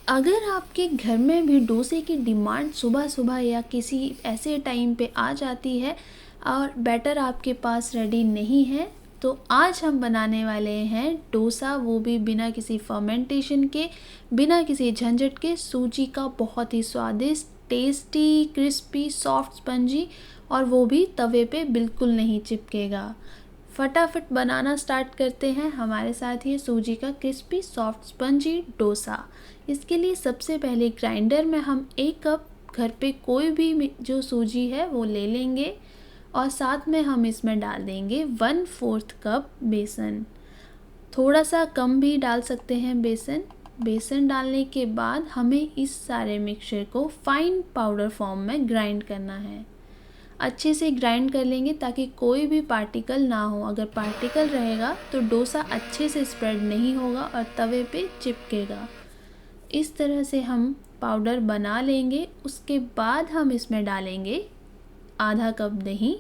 अगर आपके घर में भी डोसे की डिमांड सुबह सुबह या किसी ऐसे टाइम पे आ जाती है और बैटर आपके पास रेडी नहीं है, तो आज हम बनाने वाले हैं डोसा, वो भी बिना किसी फर्मेंटेशन के, बिना किसी झंझट के, सूजी का बहुत ही स्वादिष्ट, टेस्टी, क्रिस्पी, सॉफ्ट, स्पंजी, और वो भी तवे पे बिल्कुल नहीं चिपकेगा। फटाफट बनाना स्टार्ट करते हैं। हमारे साथ ये सूजी का क्रिस्पी सॉफ्ट स्पंजी डोसा। इसके लिए सबसे पहले ग्राइंडर में हम 1 कप घर पे कोई भी जो सूजी है वो ले लेंगे और साथ में हम इसमें डाल देंगे 1/4 कप बेसन। थोड़ा सा कम भी डाल सकते हैं बेसन। बेसन डालने के बाद हमें इस सारे मिक्सचर को फाइन पाउडर फॉर्म में ग्राइंड करना है। अच्छे से ग्राइंड कर लेंगे ताकि कोई भी पार्टिकल ना हो। अगर पार्टिकल रहेगा तो डोसा अच्छे से स्प्रेड नहीं होगा और तवे पे चिपकेगा। इस तरह से हम पाउडर बना लेंगे। उसके बाद हम इसमें डालेंगे आधा कप दही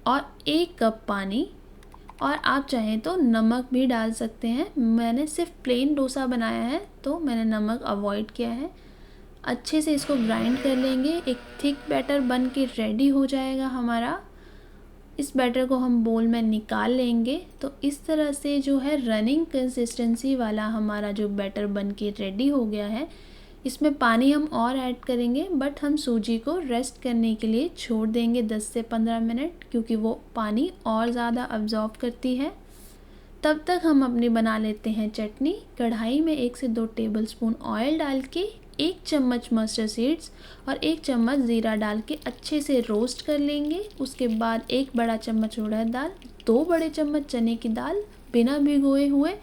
और 1 कप पानी, और आप चाहें तो नमक भी डाल सकते हैं। मैंने सिर्फ प्लेन डोसा बनाया है तो मैंने नमक अवॉइड किया है। अच्छे से इसको ग्राइंड कर लेंगे। एक थिक बैटर बन के रेडी हो जाएगा हमारा। इस बैटर को हम बोल में निकाल लेंगे। तो इस तरह से जो है रनिंग कंसिस्टेंसी वाला हमारा जो बैटर बन के रेडी हो गया है। इसमें पानी हम और ऐड करेंगे, बट हम सूजी को रेस्ट करने के लिए छोड़ देंगे 10 से 15 मिनट, क्योंकि वो पानी और ज़्यादा अब्जॉर्ब करती है। तब तक हम अपनी बना लेते हैं चटनी। कढ़ाई में 1 से 2 टेबलस्पून ऑयल डाल के 1 चम्मच मस्टर्ड सीड्स और 1 चम्मच ज़ीरा डाल के अच्छे से रोस्ट कर लेंगे। उसके बाद 1 बड़ा चम्मच उड़द दाल, 2 बड़े चम्मच चने की दाल बिना भिगोए हुए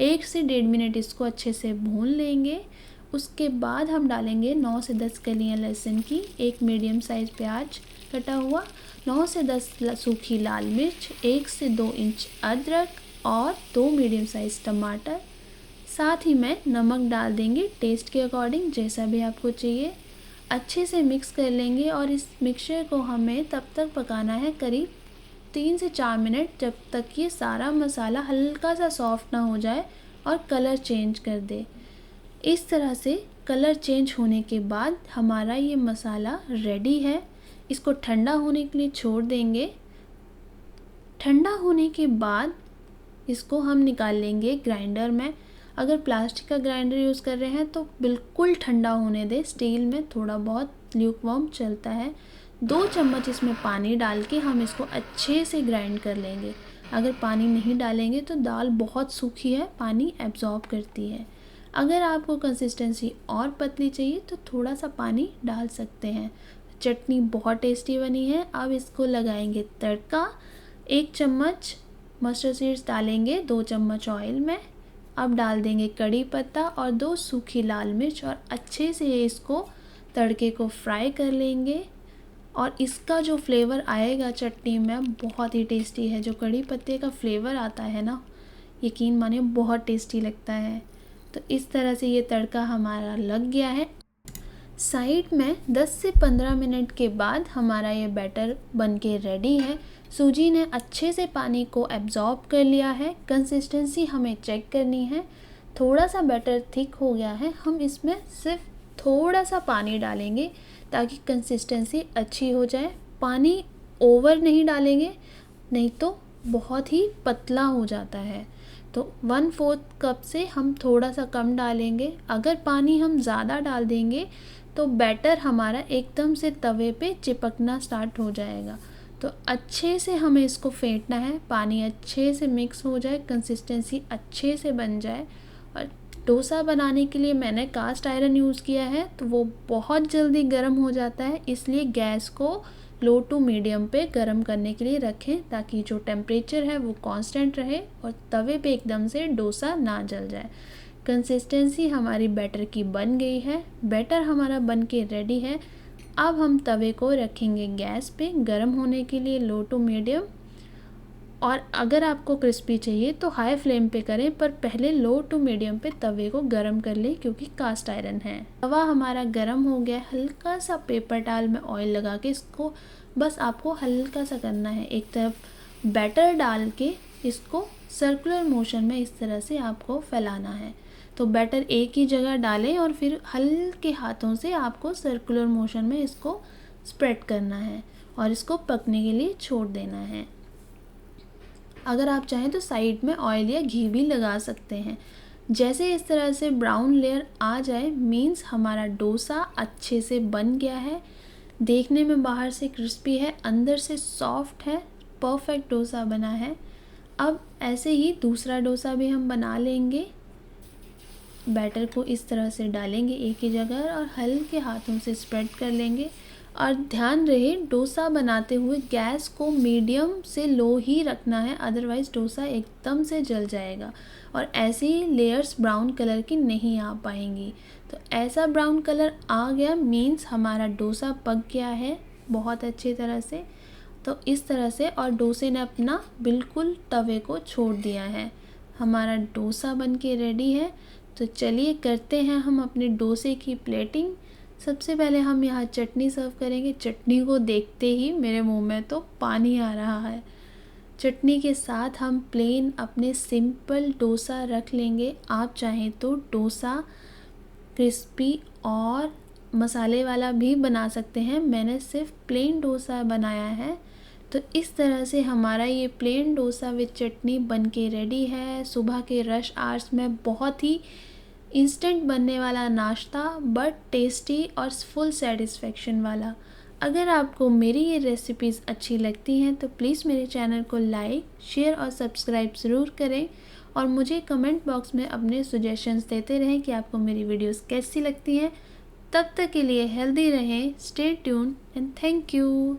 1 से 1.5 मिनट इसको अच्छे से भून लेंगे। उसके बाद हम डालेंगे 9 से 10 कलियां लहसुन की, 1 मीडियम साइज़ प्याज कटा हुआ, 9 से 10 सूखी लाल मिर्च, 1 से 2 इंच अदरक और 2 मीडियम साइज़ टमाटर। साथ ही में नमक डाल देंगे टेस्ट के अकॉर्डिंग, जैसा भी आपको चाहिए। अच्छे से मिक्स कर लेंगे और इस मिक्सचर को हमें तब तक पकाना है करीब 3 से 4 मिनट, जब तक ये सारा मसाला हल्का सा सॉफ्ट ना हो जाए और कलर चेंज कर दे। इस तरह से कलर चेंज होने के बाद हमारा ये मसाला रेडी है। इसको ठंडा होने के लिए छोड़ देंगे। ठंडा होने के बाद इसको हम निकाल लेंगे ग्राइंडर में। अगर प्लास्टिक का ग्राइंडर यूज़ कर रहे हैं तो बिल्कुल ठंडा होने दें। स्टील में थोड़ा बहुत ल्यूकवार्म चलता है। 2 चम्मच इसमें पानी डाल के हम इसको अच्छे से ग्राइंड कर लेंगे। अगर पानी नहीं डालेंगे तो दाल बहुत सूखी है, पानी एब्जॉर्ब करती है। अगर आपको कंसिस्टेंसी और पतली चाहिए तो थोड़ा सा पानी डाल सकते हैं। चटनी बहुत टेस्टी बनी है। अब इसको लगाएंगे तड़का। 1 चम्मच मस्टर्ड सीड्स डालेंगे 2 चम्मच ऑयल में। अब डाल देंगे कड़ी पत्ता और 2 सूखी लाल मिर्च और अच्छे से इसको तड़के को फ्राई कर लेंगे। और इसका जो फ्लेवर आएगा चटनी में बहुत ही टेस्टी है। जो कड़ी पत्ते का फ्लेवर आता है ना, यकीन मानिए बहुत टेस्टी लगता है। तो इस तरह से ये तड़का हमारा लग गया है। साइड में 10 से 15 मिनट के बाद हमारा ये बैटर बनके रेडी है। सूजी ने अच्छे से पानी को एब्जॉर्ब कर लिया है। कंसिस्टेंसी हमें चेक करनी है। थोड़ा सा बैटर थिक हो गया है। हम इसमें सिर्फ थोड़ा सा पानी डालेंगे ताकि कंसिस्टेंसी अच्छी हो जाए। पानी ओवर नहीं डालेंगे, नहीं तो बहुत ही पतला हो जाता है। तो 1/4 कप से हम थोड़ा सा कम डालेंगे। अगर पानी हम ज़्यादा डाल देंगे तो बैटर हमारा एकदम से तवे पे चिपकना स्टार्ट हो जाएगा। तो अच्छे से हमें इसको फेंटना है, पानी अच्छे से मिक्स हो जाए, कंसिस्टेंसी अच्छे से बन जाए। और डोसा बनाने के लिए मैंने कास्ट आयरन यूज़ किया है, तो वो बहुत जल्दी गर्म हो जाता है। इसलिए गैस को लो टू मीडियम पे गर्म करने के लिए रखें ताकि जो टेम्परेचर है वो कांस्टेंट रहे और तवे पे एकदम से डोसा ना जल जाए। कंसिस्टेंसी हमारी बैटर की बन गई है। बैटर हमारा बन के रेडी है। अब हम तवे को रखेंगे गैस पे गर्म होने के लिए, लो टू मीडियम। और अगर आपको क्रिस्पी चाहिए तो हाई फ्लेम पे करें, पर पहले लो टू मीडियम पे तवे को गर्म कर लें क्योंकि कास्ट आयरन है। तवा हमारा गर्म हो गया। हल्का सा पेपर टावल में ऑयल लगा के इसको बस आपको हल्का सा करना है। एक तरफ बैटर डाल के इसको सर्कुलर मोशन में इस तरह से आपको फैलाना है। तो बैटर एक ही जगह डालें और फिर हल्के हाथों से आपको सर्कुलर मोशन में इसको स्प्रेड करना है और इसको पकने के लिए छोड़ देना है। अगर आप चाहें तो साइड में ऑयल या घी भी लगा सकते हैं। जैसे इस तरह से ब्राउन लेयर आ जाए मीन्स हमारा डोसा अच्छे से बन गया है। देखने में बाहर से क्रिस्पी है, अंदर से सॉफ्ट है, परफेक्ट डोसा बना है। अब ऐसे ही दूसरा डोसा भी हम बना लेंगे। बैटर को इस तरह से डालेंगे एक ही जगह और हल्के हाथों से स्प्रेड कर लेंगे। और ध्यान रहे डोसा बनाते हुए गैस को मीडियम से लो ही रखना है, अदरवाइज़ डोसा एकदम से जल जाएगा और ऐसी लेयर्स ब्राउन कलर की नहीं आ पाएंगी। तो ऐसा ब्राउन कलर आ गया मीन्स हमारा डोसा पक गया है बहुत अच्छी तरह से। तो इस तरह से और डोसे ने अपना बिल्कुल तवे को छोड़ दिया है। हमारा डोसा बन के रेडी है। तो चलिए करते हैं हम अपने डोसे की प्लेटिंग। सबसे पहले हम यहाँ चटनी सर्व करेंगे। चटनी को देखते ही मेरे मुंह में तो पानी आ रहा है। चटनी के साथ हम प्लेन अपने सिंपल डोसा रख लेंगे। आप चाहें तो डोसा क्रिस्पी और मसाले वाला भी बना सकते हैं। मैंने सिर्फ प्लेन डोसा बनाया है। तो इस तरह से हमारा ये प्लेन डोसा विद चटनी बन के रेडी है। सुबह के रश आवर्स में बहुत ही इंस्टेंट बनने वाला नाश्ता, बट टेस्टी और फुल सेटिस्फेक्शन वाला। अगर आपको मेरी ये रेसिपीज़ अच्छी लगती हैं तो प्लीज़ मेरे चैनल को लाइक, शेयर और सब्सक्राइब ज़रूर करें और मुझे कमेंट बॉक्स में अपने सजेशंस देते रहें कि आपको मेरी वीडियोस कैसी लगती हैं। तब तक के लिए हेल्दी रहें, stay tuned and thank you.